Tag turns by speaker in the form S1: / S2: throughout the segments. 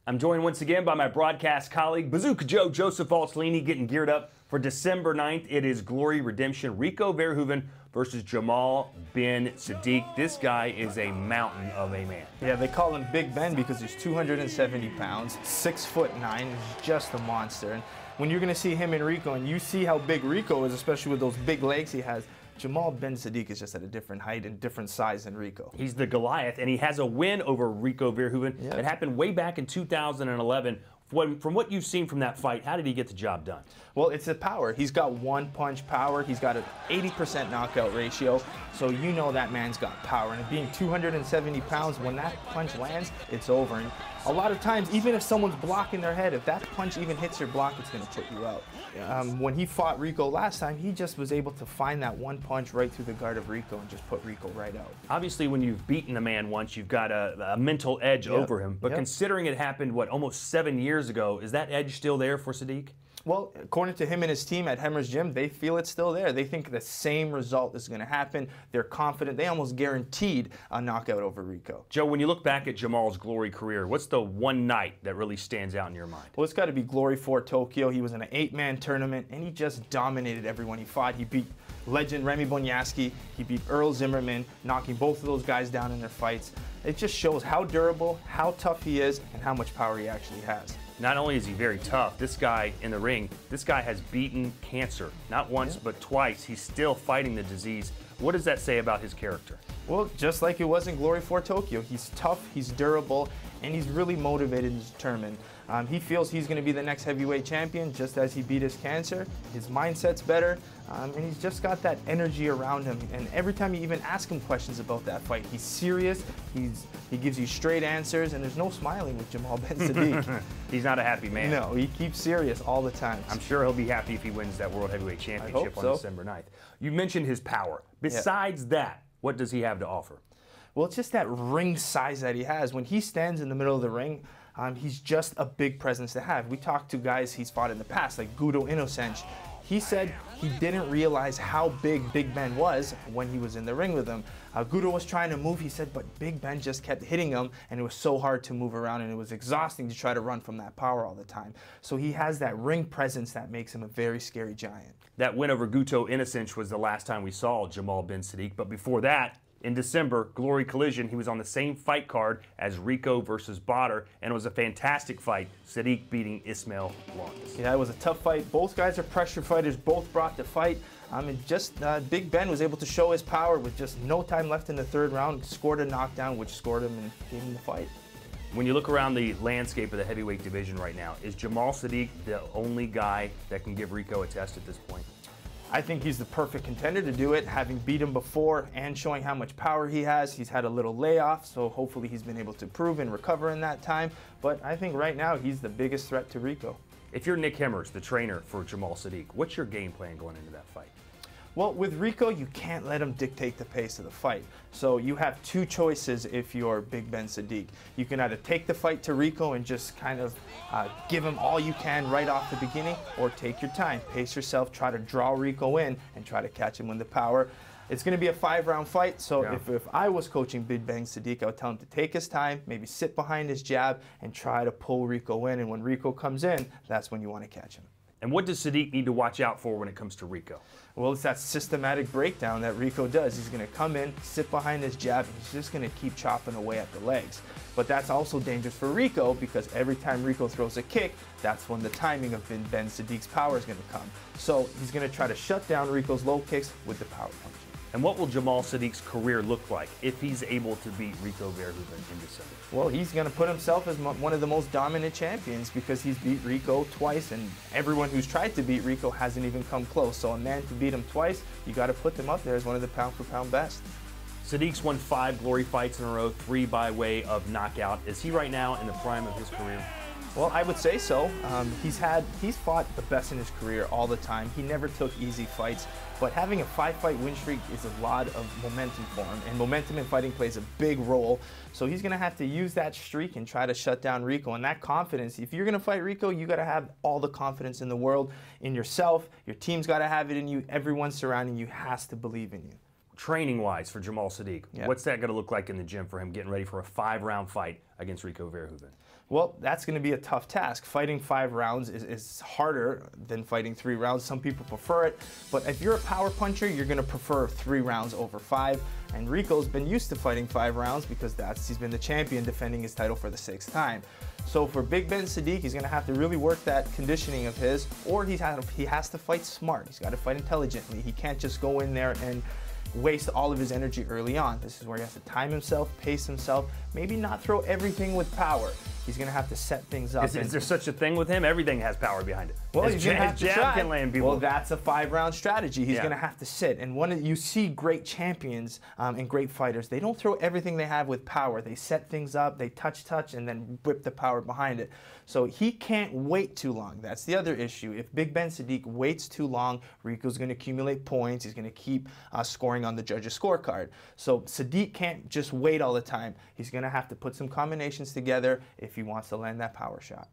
S1: I'm joined once again by my broadcast colleague, Bazooka Joe, Joseph Valtellini, getting geared up for December 9th. It is Glory Redemption, Rico Verhoeven versus Jamal Ben Saddik. This guy is a mountain of a man.
S2: Yeah, they call him Big Ben because he's 270 pounds, 6'9", he's just a monster. And when you're going to see him and Rico, and you see how big Rico is, especially with those big legs he has, Jamal Ben Saddik is just at a different height and different size than Rico.
S1: He's the Goliath, and he has a win over Rico Verhoeven.
S2: Yeah.
S1: It happened way back in 2011. From what you've seen from that fight, how did he get the job done?
S2: Well, it's the power. He's got one punch power. He's got an 80% knockout ratio. So you know that man's got power. And being 270 pounds, when that punch lands, it's over. And a lot of times, even if someone's blocking their head, if that punch even hits your block, it's going to put you out. When he fought Rico last time, he just was able to find that one punch right through the guard of Rico and just put Rico right out.
S1: Obviously, when you've beaten a man once, you've got a mental edge over him. But considering it happened, what, almost 7 years ago, is that edge still there for Sadiq?
S2: Well, according to him and his team at Hemmer's Gym, they feel it's still there. They think the same result is going to happen. They're confident. They almost guaranteed a knockout over Rico.
S1: Joe, when you look back at Jamal's Glory career, what's the one night that really stands out in your mind?
S2: Well, it's got to be Glory 4 Tokyo. He was in an 8-man tournament, and he just dominated everyone he fought. He beat legend Remy Bonyaski. He beat Earl Zimmerman, knocking both of those guys down in their fights. It just shows how durable, how tough he is, and how much power he actually has.
S1: Not only is he very tough, this guy in the ring, this guy has beaten cancer. Not once, but twice. He's still fighting the disease. What does that say about his character?
S2: Well, just like it was in Glory 4 Tokyo, he's tough, he's durable, and he's really motivated and determined. He feels he's going to be the next heavyweight champion just as he beat his cancer. His mindset's better, and he's just got that energy around him. And every time you even ask him questions about that fight, he's serious, he gives you straight answers, and there's no smiling with Jamal Ben Saddik.
S1: He's not a happy man.
S2: No, he keeps serious all the time.
S1: I'm sure he'll be happy if he wins that World Heavyweight Championship on December 9th. You mentioned his power. Besides that, what does he have to offer?
S2: Well, it's just that ring size that he has. When he stands in the middle of the ring, he's just a big presence to have. We talked to guys he's fought in the past, like Gudo Innocent. He said he didn't realize how big Big Ben was when he was in the ring with him. Gudo was trying to move, he said, but Big Ben just kept hitting him, and it was so hard to move around, and it was exhausting to try to run from that power all the time. So he has that ring presence that makes him a very scary giant. That
S1: win over Gudo Innocent was the last time we saw Jamal Ben Saddik, but before that, in December, Glory Collision, he was on the same fight card as Rico versus Badr, and it was a fantastic fight, Sadiq beating Ismail Lawrence.
S2: Yeah, it was a tough fight. Both guys are pressure fighters, both brought the fight. Big Ben was able to show his power with just no time left in the third round, scored a knockdown, which scored him and gave him the fight.
S1: When you look around the landscape of the heavyweight division right now, is Jamal Sadiq the only guy that can give Rico a test at this point?
S2: I think he's the perfect contender to do it, having beat him before and showing how much power he has. He's had a little layoff, so hopefully he's been able to prove and recover in that time. But I think right now he's the biggest threat to Rico.
S1: If you're Nick Hemmers, the trainer for Jamal Sadiq, what's your game plan going into that fight?
S2: Well, with Rico, you can't let him dictate the pace of the fight. So you have two choices if you're Big Ben Saddik. You can either take the fight to Rico and just kind of give him all you can right off the beginning, or take your time, pace yourself, try to draw Rico in and try to catch him with the power. It's going to be a 5-round fight, so if I was coaching Big Ben Saddik, I would tell him to take his time, maybe sit behind his jab and try to pull Rico in, and when Rico comes in, that's when you want to catch him.
S1: And what does Sadiq need to watch out for when it comes to Rico?
S2: Well, it's that systematic breakdown that Rico does. He's going to come in, sit behind his jab, and he's just going to keep chopping away at the legs. But that's also dangerous for Rico because every time Rico throws a kick, that's when the timing of Ben Sadiq's power is going to come. So he's going to try to shut down Rico's low kicks with the power punch.
S1: And what will Jamal Sadiq's career look like if he's able to beat Rico Verhoeven in December?
S2: Well, he's going to put himself as one of the most dominant champions because he's beat Rico twice, and everyone who's tried to beat Rico hasn't even come close. So a man to beat him twice, you got to put them up there as one of the pound-for-pound best.
S1: Sadiq's won 5 Glory fights in a row, 3 by way of knockout. Is he right now in the prime of his career?
S2: Well, I would say so. He's fought the best in his career all the time. He never took easy fights, but having a 5-fight win streak is a lot of momentum for him, and momentum in fighting plays a big role. So he's going to have to use that streak and try to shut down Rico. And that confidence, if you're going to fight Rico, you got to have all the confidence in the world in yourself. Your team's got to have it in you. Everyone surrounding you has to believe in you.
S1: Training-wise for Jamal Sadiq, what's that going to look like in the gym for him getting ready for a 5-round fight against Rico Verhoeven?
S2: Well, that's going to be a tough task. Fighting 5 rounds is harder than fighting 3 rounds. Some people prefer it, but if you're a power puncher, you're going to prefer 3 rounds over 5. And Rico's been used to fighting 5 rounds because he's been the champion defending his title for the 6th time. So for Big Ben Saddik, he's going to have to really work that conditioning of his, or he has to fight smart. He's got to fight intelligently. He can't just go in there and waste all of his energy early on. This is where he has to time himself, pace himself, maybe not throw everything with power. He's going to have to set things up.
S1: Is there such a thing with him? Everything has power behind it.
S2: Well, he's going to have to try.
S1: Can land people.
S2: Well, that's a 5-round strategy. He's going to have to sit. And you see great champions and great fighters, they don't throw everything they have with power. They set things up, they touch, and then whip the power behind it. So he can't wait too long. That's the other issue. If Big Ben Saddik waits too long, Rico's going to accumulate points. He's going to keep scoring on the judges' scorecard. So Saddik can't just wait all the time. He's going to have to put some combinations together if he wants to land that power shot.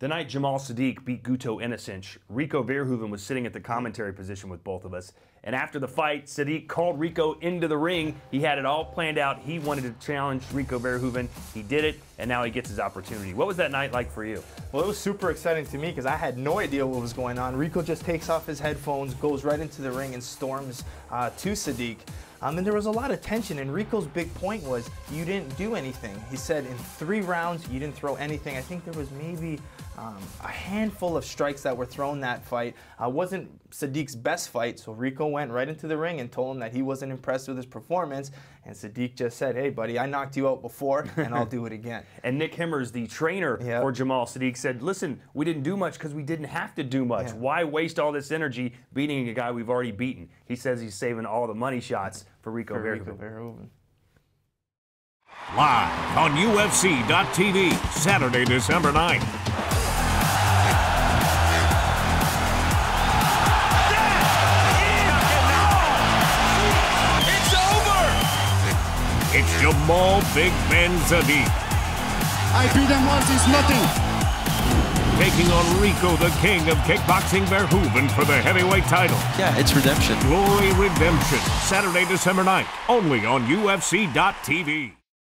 S1: The night Jamal Sadiq beat Guto Innocent, Rico Verhoeven was sitting at the commentary position with both of us. And after the fight, Sadiq called Rico into the ring. He had it all planned out. He wanted to challenge Rico Verhoeven. He did it, and now he gets his opportunity. What was that night like for you?
S2: Well, it was super exciting to me because I had no idea what was going on. Rico just takes off his headphones, goes right into the ring, and storms to Sadiq. And there was a lot of tension, and Rico's big point was, you didn't do anything. He said in 3 rounds, you didn't throw anything. I think there was maybe a handful of strikes that were thrown that fight. Wasn't Sadiq's best fight, so Rico went right into the ring and told him that he wasn't impressed with his performance, and Sadiq just said, hey, buddy, I knocked you out before, and I'll do it again.
S1: And Nick Himmers, the trainer for Jamal Sadiq, said, listen, we didn't do much because we didn't have to do much. Why waste all this energy beating a guy we've already beaten? He says he's saving all the money shots for Rico Verhoeven.
S3: Live on UFC.tv, Saturday, December 9th.
S4: It's over!
S3: It's Jamal Big Ben Saddik.
S4: I beat him once, he's nothing.
S3: Taking on Rico, the king of kickboxing, Verhoeven for the heavyweight title.
S5: Yeah, it's redemption.
S3: Glory Redemption, Saturday, December 9th, only on UFC.tv.